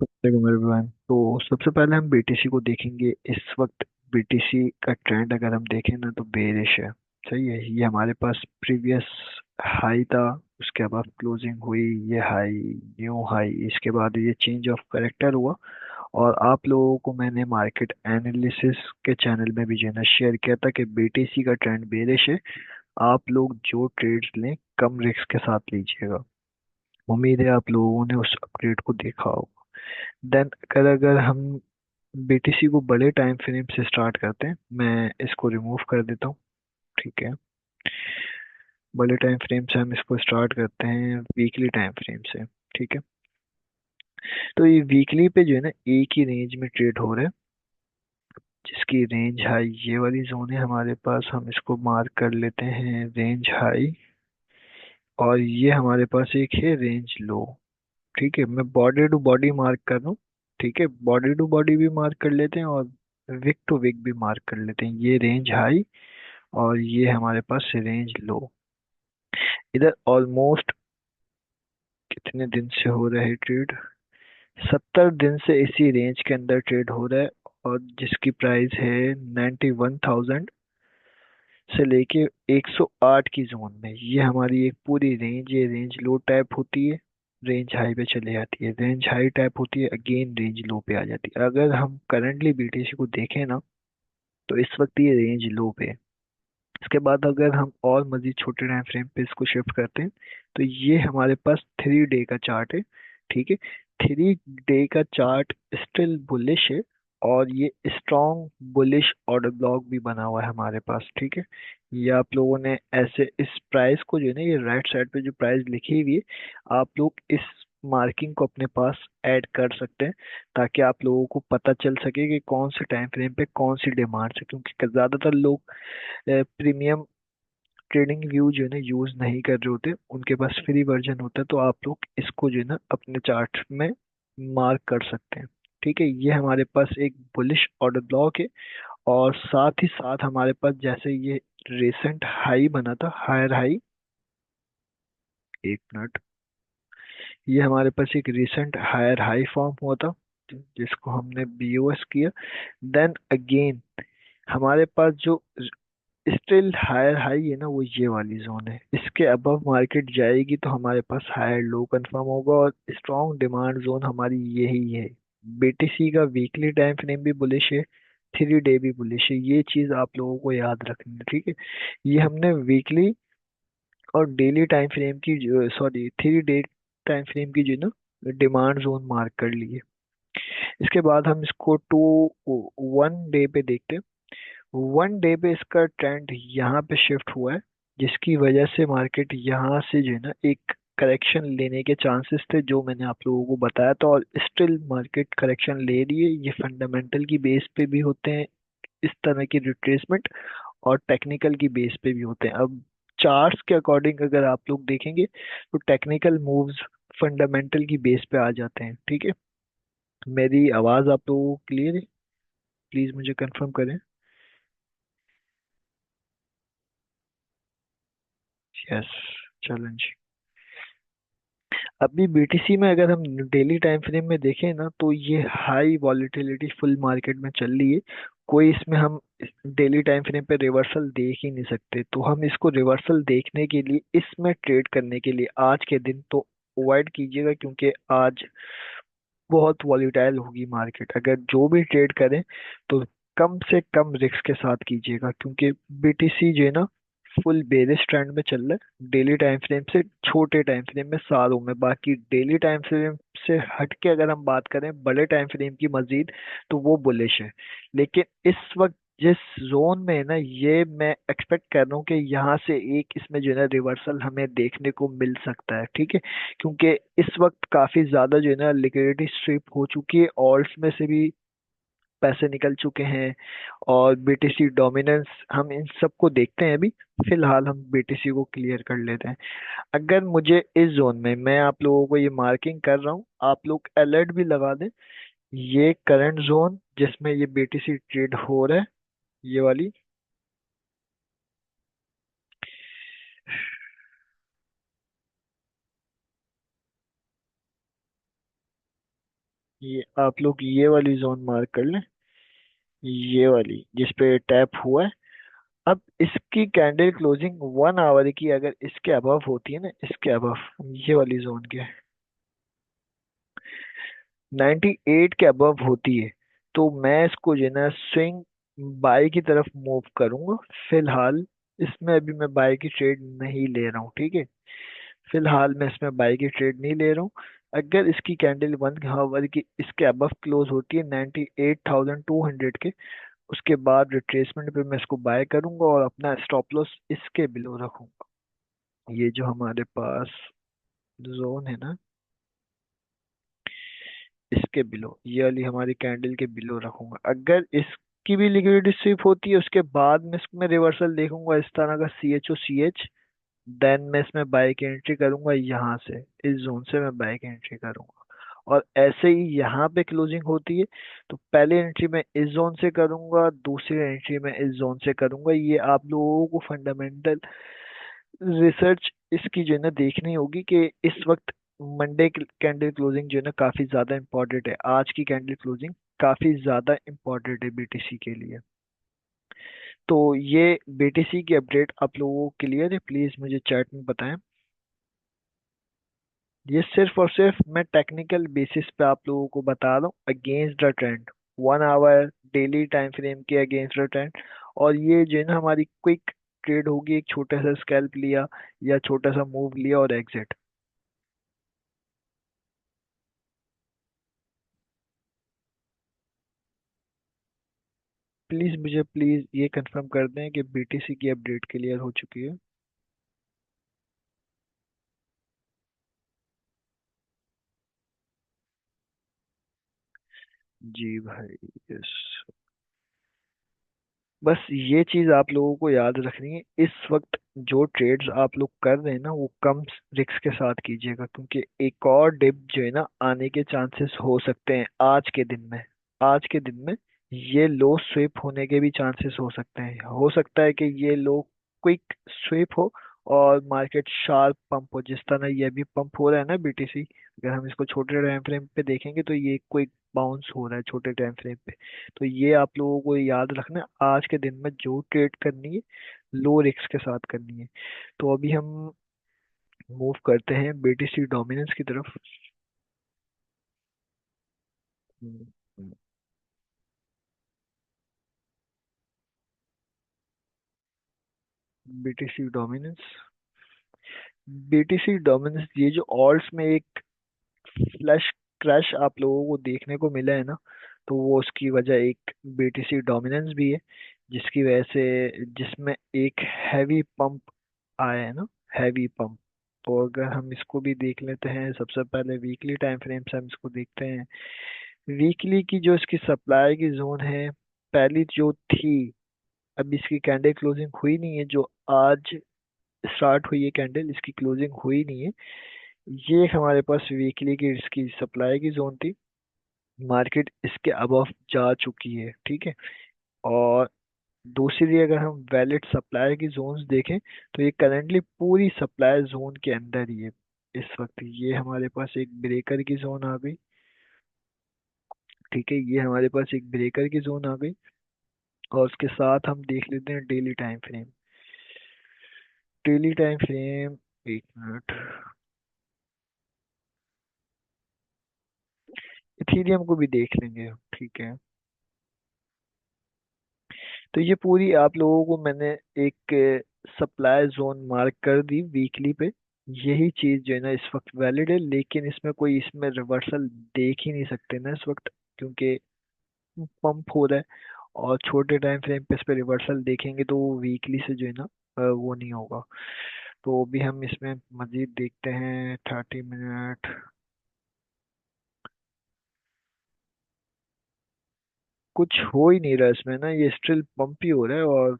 देखो मेरे भाई, तो सबसे पहले हम बीटीसी को देखेंगे। इस वक्त बीटीसी का ट्रेंड अगर हम देखें ना तो बेरिश है। सही है, ये हमारे पास प्रीवियस हाई था, उसके बाद क्लोजिंग हुई, ये हाई, न्यू हाई, इसके बाद ये चेंज ऑफ करेक्टर हुआ। और आप लोगों को मैंने मार्केट एनालिसिस के चैनल में भी जो है ना शेयर किया था कि बीटीसी का ट्रेंड बेरिश है। आप लोग जो ट्रेड्स लें कम रिस्क के साथ लीजिएगा। उम्मीद है आप लोगों ने उस अपडेट को देखा होगा। देन अगर अगर हम बीटीसी को बड़े टाइम फ्रेम से स्टार्ट करते हैं, मैं इसको रिमूव कर देता हूँ। ठीक है, बड़े टाइम फ्रेम से हम इसको स्टार्ट करते हैं वीकली टाइम फ्रेम से। ठीक है, तो ये वीकली पे जो है ना एक ही रेंज में ट्रेड हो रहा है, जिसकी रेंज हाई ये वाली जोन है हमारे पास। हम इसको मार्क कर लेते हैं रेंज हाई, और ये हमारे पास एक है रेंज लो। ठीक है, मैं बॉडी टू बॉडी मार्क कर रहा हूँ। ठीक है, बॉडी टू बॉडी भी मार्क कर लेते हैं और विक टू विक भी मार्क कर लेते हैं। ये रेंज हाई और ये हमारे पास रेंज लो। इधर ऑलमोस्ट कितने दिन से हो रहा है ट्रेड? 70 दिन से इसी रेंज के अंदर ट्रेड हो रहा है, और जिसकी प्राइस है 91,000 से लेके 108 की जोन में। ये हमारी एक पूरी रेंज, ये रेंज लो टैप होती है, रेंज हाई पे चले जाती है, रेंज हाई टैप होती है, अगेन रेंज लो पे आ जाती है। अगर हम करंटली बीटीसी को देखें ना तो इस वक्त ये रेंज लो पे है। इसके बाद अगर हम और मजीद छोटे टाइम फ्रेम पे इसको शिफ्ट करते हैं तो ये हमारे पास 3 डे का चार्ट है। ठीक है, 3 डे का चार्ट स्टिल बुलिश है, और ये स्ट्रॉन्ग बुलिश ऑर्डर ब्लॉक भी बना हुआ है हमारे पास। ठीक है, ये आप लोगों ने ऐसे इस प्राइस को जो है ना, ये राइट साइड पे जो प्राइस लिखी हुई है, आप लोग इस मार्किंग को अपने पास ऐड कर सकते हैं, ताकि आप लोगों को पता चल सके कि कौन से टाइम फ्रेम पे कौन सी डिमांड है। क्योंकि ज्यादातर लोग प्रीमियम ट्रेडिंग व्यू जो है ना यूज नहीं कर रहे होते, उनके पास फ्री वर्जन होता है। तो आप लोग इसको जो है ना अपने चार्ट में मार्क कर सकते हैं। ठीक है, ये हमारे पास एक बुलिश ऑर्डर ब्लॉक है। और साथ ही साथ हमारे पास जैसे ये रिसेंट हाई बना था, हायर हाई, एक मिनट, ये हमारे पास एक रिसेंट हायर हाई फॉर्म हुआ था, जिसको हमने बीओएस किया। देन अगेन हमारे पास जो स्टिल हायर हाई है ना, वो ये वाली जोन है। इसके अबव मार्केट जाएगी तो हमारे पास हायर लो कंफर्म होगा, और स्ट्रॉन्ग डिमांड जोन हमारी यही है। बीटीसी का वीकली टाइम फ्रेम भी बुलिश है, 3 डे भी बुलिश है। ये चीज आप लोगों को याद रखनी है। ठीक है, ये हमने वीकली और डेली टाइम फ्रेम की, सॉरी 3 डे टाइम फ्रेम की जो है ना डिमांड जोन मार्क कर ली है। इसके बाद हम इसको 1 डे पे देखते हैं। 1 डे पे इसका ट्रेंड यहाँ पे शिफ्ट हुआ है, जिसकी वजह से मार्केट यहाँ से जो है ना एक करेक्शन लेने के चांसेस थे, जो मैंने आप लोगों को बताया था। और स्टिल मार्केट करेक्शन ले रही है। ये फंडामेंटल की बेस पे भी होते हैं इस तरह की रिट्रेसमेंट, और टेक्निकल की बेस पे भी होते हैं। अब चार्ट्स के अकॉर्डिंग अगर आप लोग देखेंगे तो टेक्निकल मूव्स फंडामेंटल की बेस पे आ जाते हैं। ठीक है, मेरी आवाज़ आप लोगों को क्लियर है? प्लीज़ मुझे कंफर्म करें। यस, चलें जी। अभी बीटीसी में अगर हम डेली टाइम फ्रेम में देखें ना तो ये हाई वॉलेटिलिटी फुल मार्केट में चल रही है। कोई इसमें हम डेली टाइम फ्रेम पे रिवर्सल देख ही नहीं सकते। तो हम इसको रिवर्सल देखने के लिए, इसमें ट्रेड करने के लिए आज के दिन तो अवॉइड कीजिएगा, क्योंकि आज बहुत वॉलीटाइल होगी मार्केट। अगर जो भी ट्रेड करें तो कम से कम रिस्क के साथ कीजिएगा, क्योंकि बीटीसी जो है ना फुल बेरिश ट्रेंड में चल रहा है डेली टाइम फ्रेम से, छोटे टाइम फ्रेम में, सालों में। बाकी डेली टाइम फ्रेम से हट के अगर हम बात करें बड़े टाइम फ्रेम की मजीद, तो वो बुलिश है। लेकिन इस वक्त जिस जोन में है ना, ये मैं एक्सपेक्ट कर रहा हूँ कि यहाँ से एक इसमें जो है ना रिवर्सल हमें देखने को मिल सकता है। ठीक है, क्योंकि इस वक्त काफी ज्यादा जो है ना लिक्विडिटी स्ट्रिप हो चुकी है, ऑल्ट्स में से भी पैसे निकल चुके हैं, और बीटीसी डोमिनेंस हम इन सबको देखते हैं अभी। फिलहाल हम बीटीसी को क्लियर कर लेते हैं। अगर मुझे इस जोन में, मैं आप लोगों को ये मार्किंग कर रहा हूँ, आप लोग अलर्ट भी लगा दें। ये करंट जोन जिसमें ये बीटीसी ट्रेड हो रहा है, ये वाली, ये आप लोग ये वाली जोन मार्क कर लें, ये वाली जिस पे टैप हुआ है। अब इसकी कैंडल क्लोजिंग 1 आवर की अगर इसके अबव होती है ना, इसके अबव, ये वाली जोन के 98 के अबव होती है, तो मैं इसको जो है ना स्विंग बाय की तरफ मूव करूंगा। फिलहाल इसमें अभी मैं बाय की ट्रेड नहीं ले रहा हूँ, ठीक है। फिलहाल मैं इसमें बाय की ट्रेड नहीं ले रहा हूँ। अगर इसकी कैंडल 1 आवर की इसके अबव क्लोज होती है 98,200 के, उसके बाद रिट्रेसमेंट पे मैं इसको बाय करूंगा और अपना स्टॉप लॉस इसके बिलो रखूंगा। ये जो हमारे पास जोन है ना, इसके बिलो, ये वाली हमारी कैंडल के बिलो रखूंगा। अगर इसकी भी लिक्विडिटी स्विप होती है उसके बाद मैं इसमें रिवर्सल देखूंगा इस तरह का CHO CH, देन मैं इसमें बाय की एंट्री करूंगा, यहाँ से इस जोन से मैं बाय की एंट्री करूंगा। और ऐसे ही यहाँ पे क्लोजिंग होती है तो पहली एंट्री मैं इस जोन से करूंगा, दूसरी एंट्री मैं इस जोन से करूंगा। ये आप लोगों को फंडामेंटल रिसर्च इसकी जो है ना देखनी होगी कि इस वक्त मंडे कैंडल क्लोजिंग जो है ना काफी ज्यादा इंपॉर्टेंट है। आज की कैंडल क्लोजिंग काफी ज्यादा इंपॉर्टेंट है BTC के लिए। तो ये BTC की अपडेट आप लोगों को क्लियर है? प्लीज मुझे चैट में बताएं। ये सिर्फ और सिर्फ मैं टेक्निकल बेसिस पे आप लोगों को बता रहा हूँ, against the trend, 1 hour daily time frame के अगेंस्ट द ट्रेंड। और ये जो है ना हमारी क्विक ट्रेड होगी, एक छोटा सा स्कैल्प लिया या छोटा सा मूव लिया और एग्जिट। प्लीज मुझे प्लीज ये कंफर्म कर दें कि BTC की अपडेट क्लियर हो चुकी है। जी भाई, यस। बस ये चीज आप लोगों को याद रखनी है, इस वक्त जो ट्रेड्स आप लोग कर रहे हैं ना वो कम रिस्क के साथ कीजिएगा, क्योंकि एक और डिप जो है ना आने के चांसेस हो सकते हैं आज के दिन में। आज के दिन में ये लो स्विप होने के भी चांसेस हो सकते हैं। हो सकता है कि ये लो क्विक स्विप हो और मार्केट शार्प पंप हो, जिस तरह ये भी पंप हो रहा है ना BTC। अगर हम इसको छोटे टाइम फ्रेम पे देखेंगे तो ये क्विक बाउंस हो रहा है छोटे टाइम फ्रेम पे। तो ये आप लोगों को याद रखना है, आज के दिन में जो ट्रेड करनी है लो रिस्क के साथ करनी है। तो अभी हम मूव करते हैं BTC डोमिनेंस की तरफ। BTC डोमिनेंस, BTC डोमिनेंस, ये जो ऑल्ट्स में एक फ्लैश क्रैश आप लोगों को देखने को मिला है ना, तो वो उसकी वजह एक BTC डोमिनेंस भी है, जिसकी वजह से जिसमें एक हैवी पंप आया है ना, हैवी पंप। तो अगर हम इसको भी देख लेते हैं, सबसे पहले वीकली टाइम फ्रेम से हम इसको देखते हैं। वीकली की जो इसकी सप्लाई की जोन है, पहली जो थी, अभी इसकी कैंडल क्लोजिंग हुई नहीं है, जो आज स्टार्ट हुई है कैंडल, इसकी क्लोजिंग हुई नहीं है। ये हमारे पास वीकली की इसकी सप्लाई की जोन थी, मार्केट इसके अबव जा चुकी है, ठीक है। और दूसरी अगर हम वैलिड सप्लाई की जोन्स देखें तो ये करंटली पूरी सप्लाई जोन के अंदर ही है इस वक्त। ये हमारे पास एक ब्रेकर की जोन आ गई, ठीक है, ये हमारे पास एक ब्रेकर की जोन आ गई। और उसके साथ हम देख लेते हैं daily time frame. Daily time frame, एक मिनट, इथीरियम को भी देख लेंगे, ठीक है। तो ये पूरी आप लोगों को मैंने एक सप्लाई जोन मार्क कर दी वीकली पे। यही चीज जो है ना इस वक्त वैलिड है, लेकिन इसमें कोई इसमें रिवर्सल देख ही नहीं सकते ना इस वक्त, क्योंकि पंप हो रहा है। और छोटे टाइम फ्रेम पे इस पे रिवर्सल देखेंगे तो वीकली से जो है ना वो नहीं होगा। तो भी हम इसमें मजीद देखते हैं 30 मिनट। कुछ हो ही नहीं रहा इसमें ना, ये स्टिल पंप ही हो रहा है। और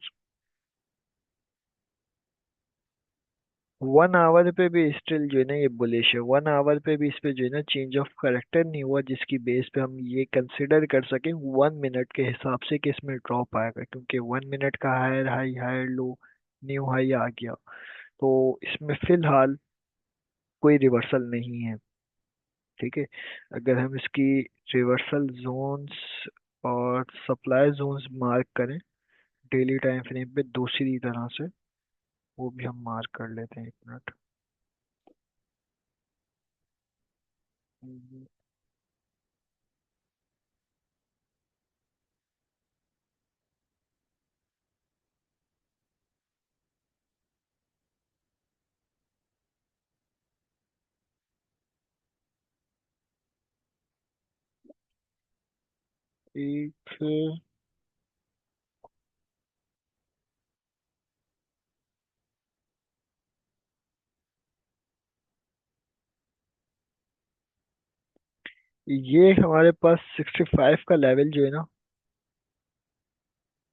1 आवर पे भी स्टिल जो है ना ये बुलिश है। 1 आवर पे भी इस पे जो है ना चेंज ऑफ करेक्टर नहीं हुआ, जिसकी बेस पे हम ये कंसिडर कर सकें 1 मिनट के हिसाब से कि इसमें ड्रॉप आएगा, क्योंकि 1 मिनट का higher high higher low new high आ गया। तो इसमें फिलहाल कोई रिवर्सल नहीं है। ठीक है। अगर हम इसकी रिवर्सल जोन्स और सप्लाई जोन्स मार्क करें डेली टाइम फ्रेम पे दूसरी तरह से, वो भी हम मार्क कर लेते हैं, एक मिनट। हम्म, एक ये हमारे पास 65 का लेवल जो है ना,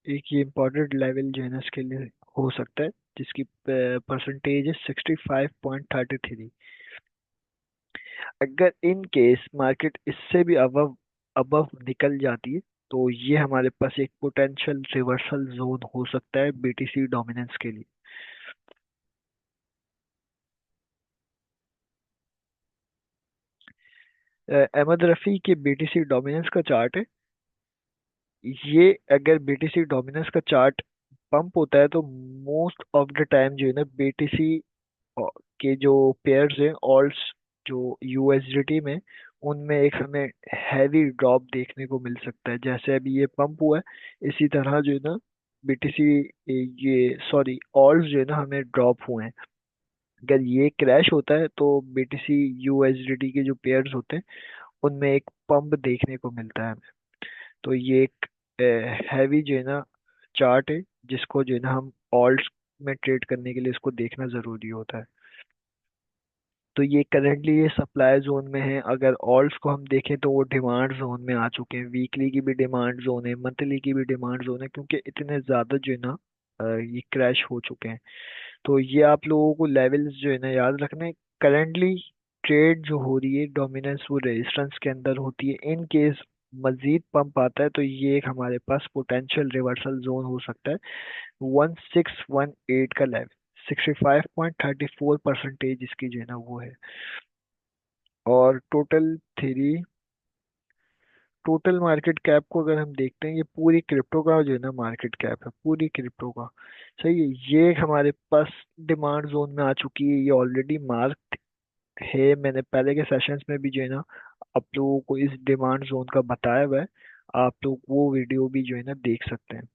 एक ये इम्पोर्टेंट लेवल जो है ना इसके लिए हो सकता है, जिसकी परसेंटेज है 65.33। अगर इन केस मार्केट इससे भी अबव अबव निकल जाती है, तो ये हमारे पास एक पोटेंशियल रिवर्सल जोन हो सकता है बीटीसी डोमिनेंस के लिए। अहमद रफी के बीटीसी डोमिनेंस का चार्ट है ये। अगर बीटीसी डोमिनेंस का चार्ट पंप होता है तो मोस्ट ऑफ द टाइम जो है ना बीटीसी के जो पेयर्स हैं ऑल्स जो यूएसडीटी में, उनमें एक हमें हैवी ड्रॉप देखने को मिल सकता है। जैसे अभी ये पंप हुआ है, इसी तरह जो है ना बीटीसी, ये सॉरी ऑल्स जो है ना हमें ड्रॉप हुए हैं। अगर ये क्रैश होता है तो बीटीसी यूएसडीटी के जो पेयर्स होते हैं उनमें एक पंप देखने को मिलता है। तो ये एक हैवी जो है ना चार्ट है, जिसको जो है ना हम ऑल्ट में ट्रेड करने के लिए इसको देखना जरूरी होता है। तो ये करेंटली ये सप्लाई जोन में है। अगर ऑल्ट्स को हम देखें तो वो डिमांड जोन में आ चुके हैं। वीकली की भी डिमांड जोन है, मंथली की भी डिमांड जोन है, क्योंकि इतने ज्यादा जो है ना ये क्रैश हो चुके हैं। तो ये आप लोगों को लेवल्स जो है ना याद रखने। करेंटली ट्रेड जो हो रही है डोमिनेंस वो रेजिस्टेंस के अंदर होती है। इन केस मजीद पंप आता है तो ये एक हमारे पास पोटेंशियल रिवर्सल जोन हो सकता है 1618 का लेवल। 65.34 परसेंटेज इसकी जो है ना वो है। और टोटल मार्केट कैप को अगर हम देखते हैं, ये पूरी क्रिप्टो का जो है ना मार्केट कैप है, पूरी क्रिप्टो का। सही है। ये हमारे पास डिमांड जोन में आ चुकी है, ये ऑलरेडी मार्क है। मैंने पहले के सेशंस में भी जो है ना आप लोगों को इस डिमांड जोन का बताया हुआ है। आप लोग वो वीडियो भी जो है ना देख सकते हैं।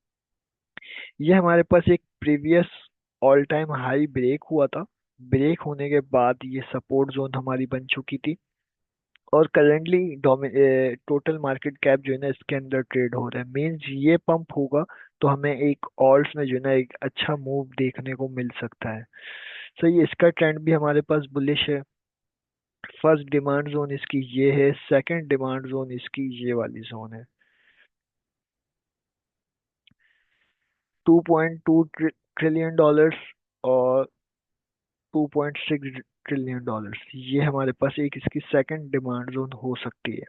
ये हमारे पास एक previous all time high break हुआ था। ब्रेक होने के बाद ये सपोर्ट जोन हमारी बन चुकी थी। और करेंटली टोटल मार्केट कैप जो है ना इसके अंदर ट्रेड हो रहा है। मींस ये पंप होगा तो हमें एक ऑल्ट्स में जो है ना एक अच्छा मूव देखने को मिल सकता है। सही, इसका ट्रेंड भी हमारे पास बुलिश है। फर्स्ट डिमांड जोन इसकी ये है, सेकंड डिमांड जोन इसकी ये वाली जोन है। 2.2 ट्रिलियन डॉलर्स और 2.6 ट्रिलियन डॉलर्स, ये हमारे पास एक इसकी सेकंड डिमांड जोन हो सकती है।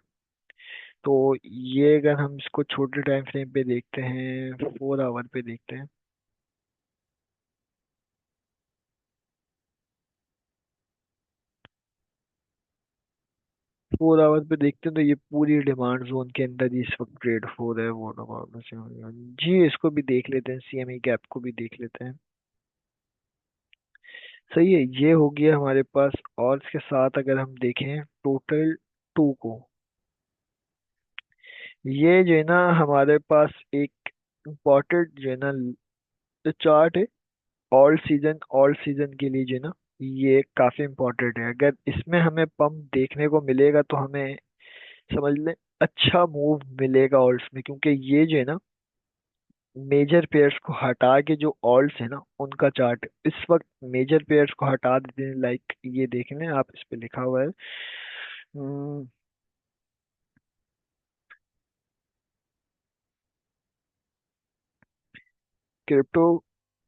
तो ये अगर हम इसको छोटे टाइम फ्रेम पे देखते हैं, 4 आवर पे देखते हैं। 4 आवर पे देखते हैं तो ये पूरी डिमांड जोन के अंदर ही इस वक्त ट्रेड हो रहा है। वो जी, इसको भी देख लेते हैं, सीएमई गैप को भी देख लेते हैं। सही है, ये हो गया हमारे पास। और इसके साथ अगर हम देखें टोटल टू को, ये जो है ना हमारे पास एक इम्पोर्टेंट जो है ना चार्ट है। ऑल सीजन के लिए जो है ना ये काफी इम्पोर्टेंट है। अगर इसमें हमें पंप देखने को मिलेगा तो हमें समझ लें अच्छा मूव मिलेगा ऑल्ट्स में, क्योंकि ये जो है ना मेजर पेयर्स को हटा के जो ऑल्ट्स है ना उनका चार्ट इस वक्त मेजर पेयर्स को हटा देते हैं। लाइक ये देख लें आप, इस पे लिखा हुआ है crypto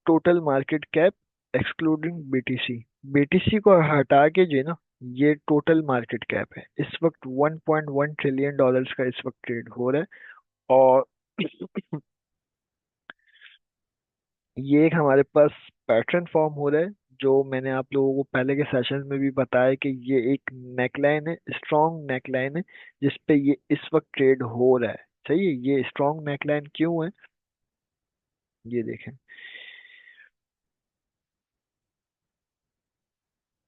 total market cap excluding BTC. BTC को हटा के जो है ना ये टोटल मार्केट कैप है। इस वक्त 1.1 ट्रिलियन डॉलर्स का इस वक्त ट्रेड हो रहा है। और ये एक हमारे पास पैटर्न फॉर्म हो रहा है जो मैंने आप लोगों को पहले के सेशन में भी बताया कि ये एक नेकलाइन है, स्ट्रॉन्ग नेकलाइन है, जिसपे ये इस वक्त ट्रेड हो रहा है। सही है। ये स्ट्रॉन्ग नेकलाइन क्यों है, ये देखें।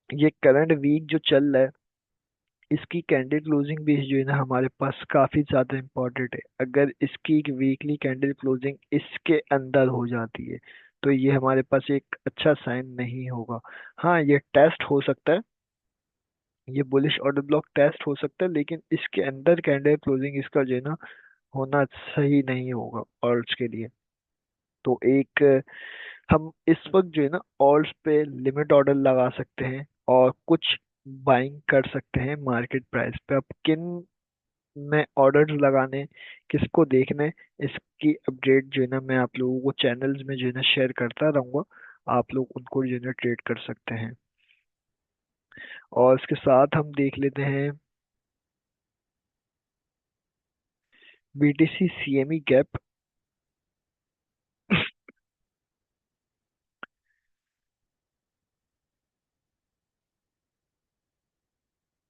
ये करंट वीक जो चल रहा है, इसकी कैंडल क्लोजिंग भी जो है ना हमारे पास काफी ज्यादा इम्पोर्टेंट है। अगर इसकी एक वीकली कैंडल क्लोजिंग इसके अंदर हो जाती है तो ये हमारे पास एक अच्छा साइन नहीं होगा। हाँ, ये टेस्ट हो सकता है, ये बुलिश ऑर्डर ब्लॉक टेस्ट हो सकता है, लेकिन इसके अंदर कैंडल क्लोजिंग इसका जो है ना होना सही नहीं होगा ऑल्ट्स के लिए। तो एक हम इस वक्त जो है ना ऑल्ट्स पे लिमिट ऑर्डर लगा सकते हैं और कुछ बाइंग कर सकते हैं मार्केट प्राइस पे। अब किन में ऑर्डर लगाने, किसको देखने, इसकी अपडेट जो है ना मैं आप लोगों को चैनल्स में जो है ना शेयर करता रहूंगा। आप लोग उनको जो है ना ट्रेड कर सकते हैं। और इसके साथ हम देख लेते हैं बीटीसी सीएमई गैप।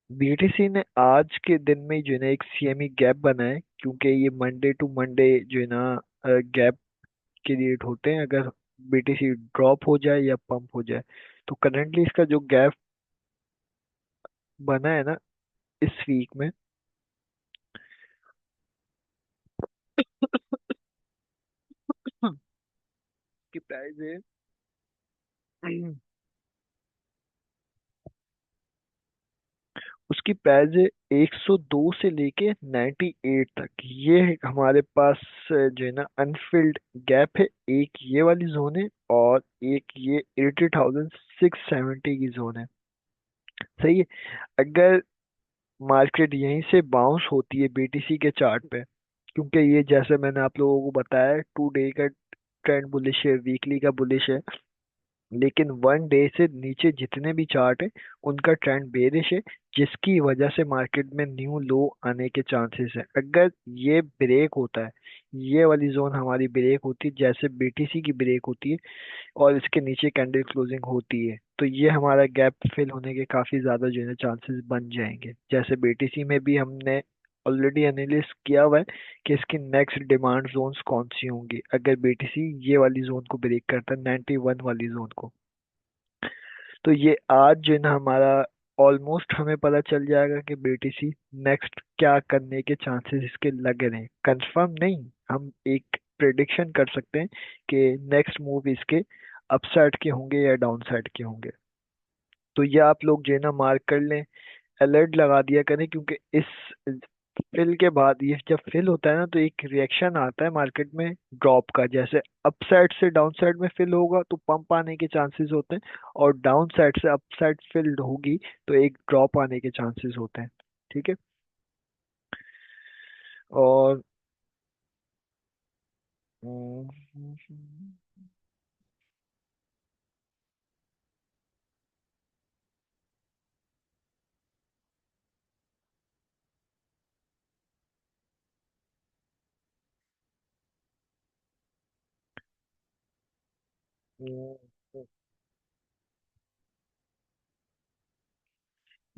बीटीसी ने आज के दिन में जो है ना एक सीएमई गैप बनाए, क्योंकि ये मंडे टू मंडे जो है ना गैप क्रिएट होते हैं अगर बीटीसी ड्रॉप हो जाए या पंप हो जाए। तो करंटली इसका जो गैप बना है ना इस वीक में, की प्राइस है उसकी प्राइस है 102 से लेके 98 तक। ये हमारे पास जो है ना अनफिल्ड गैप है। एक ये वाली जोन है और एक ये 80,670 की जोन है। सही है। अगर मार्केट यहीं से बाउंस होती है बीटीसी के चार्ट पे, क्योंकि ये जैसे मैंने आप लोगों को बताया 2 डे का ट्रेंड बुलिश है, वीकली का बुलिश है, लेकिन 1 डे से नीचे जितने भी चार्ट है उनका ट्रेंड बेरिश है, जिसकी वजह से मार्केट में न्यू लो आने के चांसेस है। अगर ये ब्रेक होता है, ये वाली जोन हमारी ब्रेक होती है जैसे बीटीसी की ब्रेक होती है, और इसके नीचे कैंडल क्लोजिंग होती है, तो ये हमारा गैप फिल होने के काफी ज्यादा जो है ना चांसेस बन जाएंगे। जैसे बीटीसी में भी हमने ऑलरेडी एनालिसिस किया हुआ है कि इसकी नेक्स्ट डिमांड जोन्स कौन सी होंगी अगर बीटीसी ये वाली जोन को ब्रेक करता है, 91 वाली जोन को। तो ये आज जो है ना हमारा ऑलमोस्ट हमें पता चल जाएगा कि बीटीसी नेक्स्ट क्या करने के चांसेस इसके लग रहे हैं। कंफर्म नहीं, हम एक प्रिडिक्शन कर सकते हैं कि नेक्स्ट मूव इसके अपसाइड के होंगे या डाउन साइड के होंगे। तो ये आप लोग जो है ना मार्क कर लें, अलर्ट लगा दिया करें, क्योंकि इस फिल के बाद ये जब फिल होता है ना तो एक रिएक्शन आता है मार्केट में ड्रॉप का। जैसे अप साइड से डाउन साइड में फिल होगा तो पंप आने के चांसेस होते हैं, और डाउन साइड से अप साइड फिल्ड होगी तो एक ड्रॉप आने के चांसेस होते हैं। ठीक है। और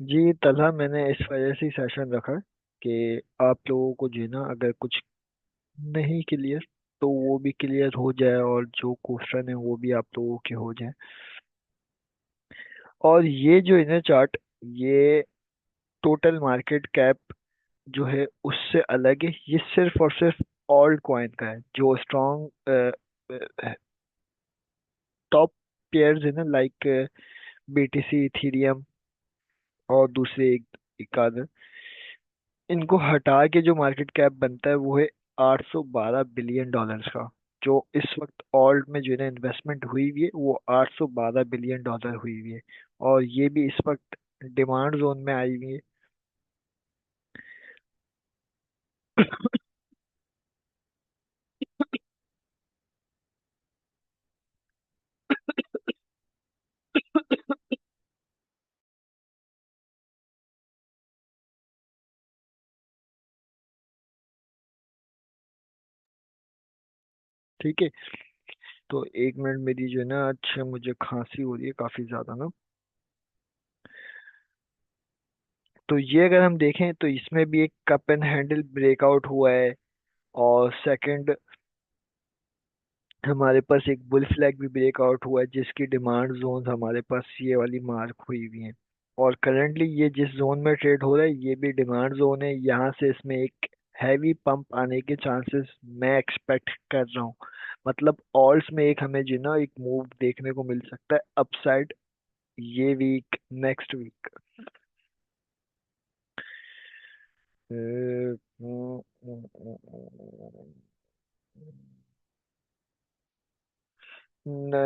जी तलहा, मैंने इस वजह से सेशन रखा है कि आप लोगों को जो है ना अगर कुछ नहीं क्लियर तो वो भी क्लियर हो जाए, और जो क्वेश्चन है वो भी आप लोगों के हो जाए। और ये जो है ना चार्ट, ये टोटल मार्केट कैप जो है उससे अलग है। ये सिर्फ और सिर्फ ऑल्ट कॉइन का है। जो स्ट्रॉन्ग टॉप पेयर्स है ना लाइक बीटीसी, इथीरियम और दूसरे एक आध, इनको हटा के जो मार्केट कैप बनता है वो है 812 बिलियन डॉलर्स का। जो इस वक्त ऑल्ट में जो है ना इन्वेस्टमेंट हुई हुई है वो 812 बिलियन डॉलर हुई हुई है, और ये भी इस वक्त डिमांड जोन में आई हुई है। ठीक है। तो एक मिनट, मेरी जो है ना, अच्छा मुझे खांसी हो रही है काफी ज्यादा ना। तो ये अगर हम देखें तो इसमें भी एक कप एंड हैंडल ब्रेकआउट हुआ है। और सेकंड, हमारे पास एक बुल फ्लैग भी ब्रेकआउट हुआ है, जिसकी डिमांड जोन हमारे पास ये वाली मार्क हुई हुई है। और करंटली ये जिस जोन में ट्रेड हो रहा है ये भी डिमांड जोन है। यहाँ से इसमें एक हैवी पंप आने के चांसेस मैं एक्सपेक्ट कर रहा हूँ। मतलब ऑल्स में एक हमें जो ना एक मूव देखने को मिल सकता है अपसाइड, ये week, next week.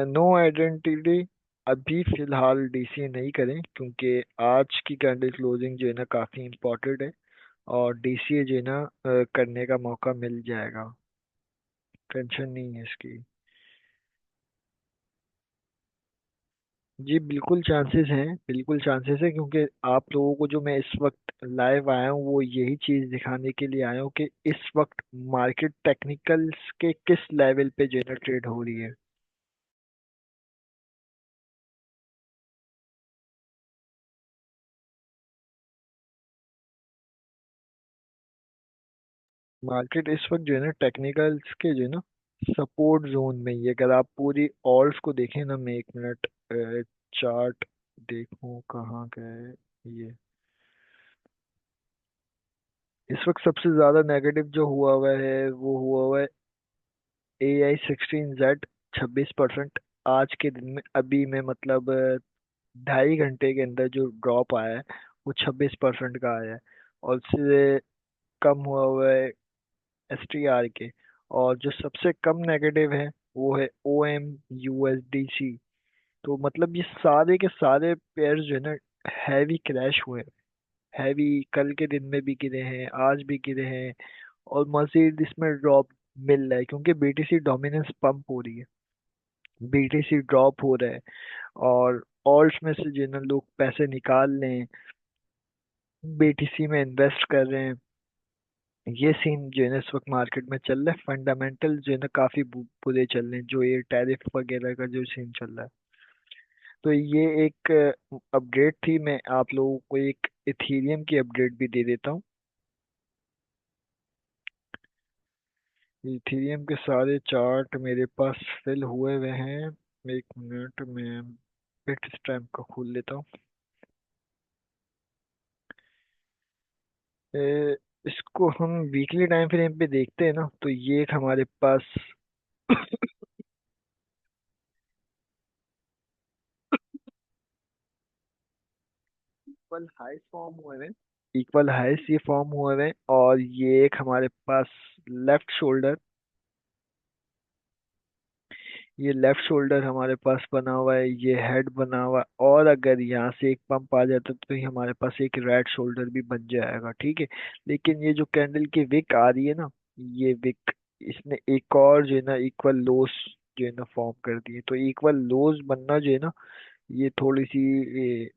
No identity. अभी फिलहाल डीसी नहीं करें, क्योंकि आज की कैंडल क्लोजिंग जो है ना काफी इम्पोर्टेंट है। और डीसीए जो है ना करने का मौका मिल जाएगा, टेंशन नहीं है इसकी। जी बिल्कुल चांसेस हैं, बिल्कुल चांसेस है, क्योंकि आप लोगों को जो मैं इस वक्त लाइव आया हूँ वो यही चीज दिखाने के लिए आया हूँ कि इस वक्त मार्केट टेक्निकल्स के किस लेवल पे जो है ना ट्रेड हो रही है। मार्केट इस वक्त जो है ना टेक्निकल्स के जो है ना सपोर्ट जोन में ही है। अगर आप पूरी ऑल्स को देखें ना, मैं एक मिनट चार्ट देखूं कहाँ गए ये। इस वक्त सबसे ज्यादा नेगेटिव जो हुआ हुआ है वो हुआ हुआ है AI16Z, 26%। आज के दिन में अभी में मतलब 2.5 घंटे के अंदर जो ड्रॉप आया है वो 26% का आया है। और उससे कम हुआ हुआ है STR के। और जो सबसे कम नेगेटिव है वो है OM USDC। तो मतलब ये सारे के सारे पेयर्स जो है ना हैवी क्रैश हुए, हैवी कल के दिन में भी गिरे हैं, आज भी गिरे हैं। और मजीद इसमें ड्रॉप मिल रहा है, क्योंकि बीटीसी डोमिनेंस पंप हो रही है, बीटीसी ड्रॉप हो रहा है। और ऑल्ट्स में से जो है ना लोग पैसे निकाल लें, बीटीसी में इन्वेस्ट कर रहे हैं। ये सीन जो है ना इस वक्त मार्केट में चल रहा है। फंडामेंटल जो है ना काफी बुरे चल रहे हैं, जो ये टैरिफ वगैरह का जो सीन चल रहा है। तो ये एक अपडेट थी, मैं आप लोगों को एक इथीरियम की अपडेट भी दे देता हूँ। इथीरियम के सारे चार्ट मेरे पास फिल हुए हुए हैं। एक मिनट में बिट स्टैम्प का खोल लेता हूँ। ए, इसको हम वीकली टाइम फ्रेम पे देखते हैं ना, तो ये एक हमारे पास इक्वल हाई फॉर्म हुए हैं, इक्वल हाइस ये फॉर्म हुए हैं। और ये एक हमारे पास लेफ्ट शोल्डर, ये लेफ्ट शोल्डर हमारे पास बना हुआ है, ये हेड बना हुआ है। और अगर यहाँ से एक पंप आ जाता तो ये हमारे पास एक राइट शोल्डर भी बन जाएगा, ठीक है। लेकिन ये जो कैंडल की विक आ रही है ना, ये विक, इसने एक और जो है ना इक्वल लोस जो है ना फॉर्म कर दिए। तो इक्वल लोस बनना जो है ना ये थोड़ी सी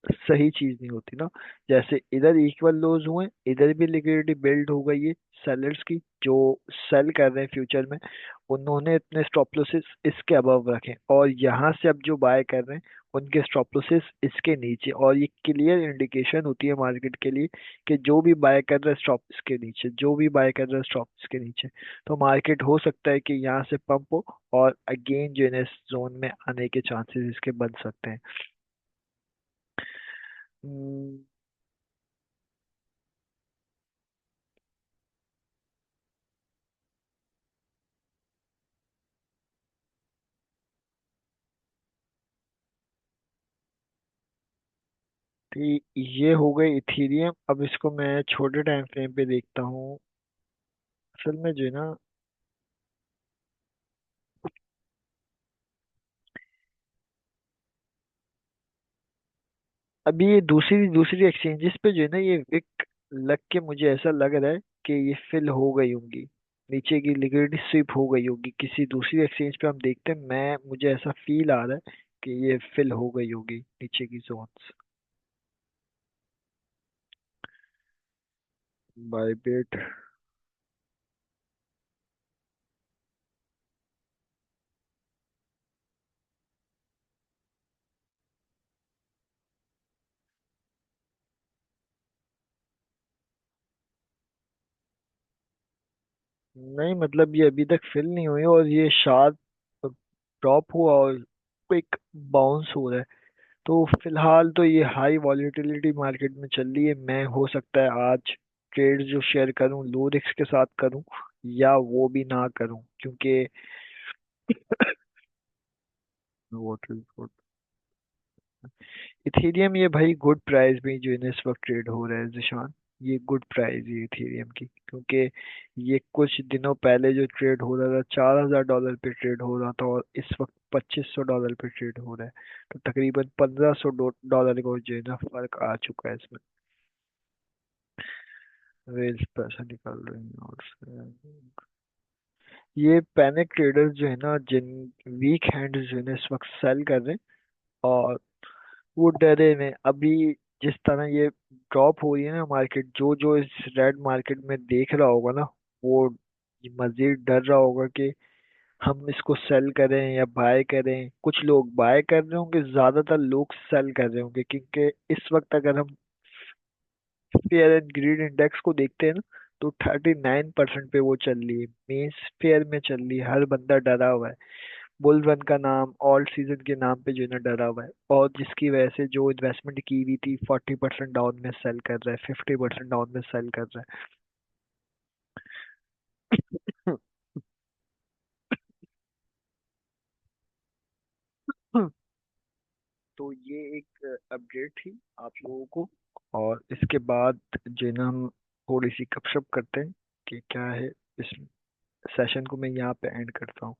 सही चीज नहीं होती ना। जैसे इधर इक्वल लोज हुए, इधर भी लिक्विडिटी बिल्ड हो गई है सेलर्स की, जो सेल कर रहे हैं फ्यूचर में, उन्होंने इतने स्टॉप लॉसेस इसके अबव रखे। और यहाँ से अब जो बाय कर रहे हैं उनके स्टॉप लॉसेस इसके नीचे। और ये क्लियर इंडिकेशन होती है मार्केट के लिए कि जो भी बाय कर रहा है स्टॉप इसके नीचे, जो भी बाय कर रहा है स्टॉप इसके नीचे। तो मार्केट हो सकता है कि यहाँ से पंप हो और अगेन जो है ना इस जोन में आने के चांसेस इसके बन सकते हैं। हम्म, तो ये हो गई इथीरियम। अब इसको मैं छोटे टाइम फ्रेम पे देखता हूँ। असल में जो है ना, अभी ये दूसरी दूसरी एक्सचेंजेस पे जो है ना ये विक लग के मुझे ऐसा लग रहा है कि ये फिल हो गई होंगी, नीचे की लिक्विडिटी स्विप हो गई होगी। किसी दूसरी एक्सचेंज पे हम देखते हैं, मैं मुझे ऐसा फील आ रहा है कि ये फिल हो गई होगी नीचे की जोन्स। बाय नहीं मतलब ये अभी तक फिल नहीं हुई, और ये शार्प ड्रॉप हुआ और क्विक बाउंस हो रहा है। तो फिलहाल तो ये हाई वॉलेटिलिटी मार्केट में चल रही है। मैं हो सकता है आज ट्रेड जो शेयर करूं लो रिस्क के साथ करूं, या वो भी ना करूं, क्योंकि इथेरियम ये भाई गुड प्राइस में जो है ना इस वक्त ट्रेड हो रहा है जिशान। ये गुड प्राइस है इथेरियम की, क्योंकि ये कुछ दिनों पहले जो ट्रेड हो रहा था $4000 पे ट्रेड हो रहा था, और इस वक्त $2500 पे ट्रेड हो रहा है। तो तकरीबन $1500 को जो है ना फर्क आ चुका है इसमें। वेल्स पैसा निकाल रहे हैं और ये पैनिक ट्रेडर्स जो है ना, जिन वीक हैंड जो है ना इस वक्त सेल कर रहे हैं, और वो डरे में अभी जिस तरह ये ड्रॉप हो रही है ना मार्केट, जो जो इस रेड मार्केट में देख रहा होगा ना, वो मजीद डर रहा होगा कि हम इसको सेल करें या बाय करें। कुछ लोग बाय कर रहे होंगे, ज्यादातर लोग सेल कर रहे होंगे, क्योंकि इस वक्त अगर हम फेयर एंड ग्रीड इंडेक्स को देखते हैं ना, तो 39% पे वो चल रही है, मीन्स फेयर में चल रही है। हर बंदा डरा हुआ है, बुल रन का नाम ऑल सीजन के नाम पे जो है ना डरा हुआ है, और जिसकी वजह से जो इन्वेस्टमेंट की हुई थी 40% डाउन में सेल कर रहा है, 50% डाउन में सेल कर रहा है। तो ये एक अपडेट थी आप लोगों को, और इसके बाद जो है ना हम थोड़ी सी गपशप करते हैं कि क्या है। इस सेशन को मैं यहाँ पे एंड करता हूँ।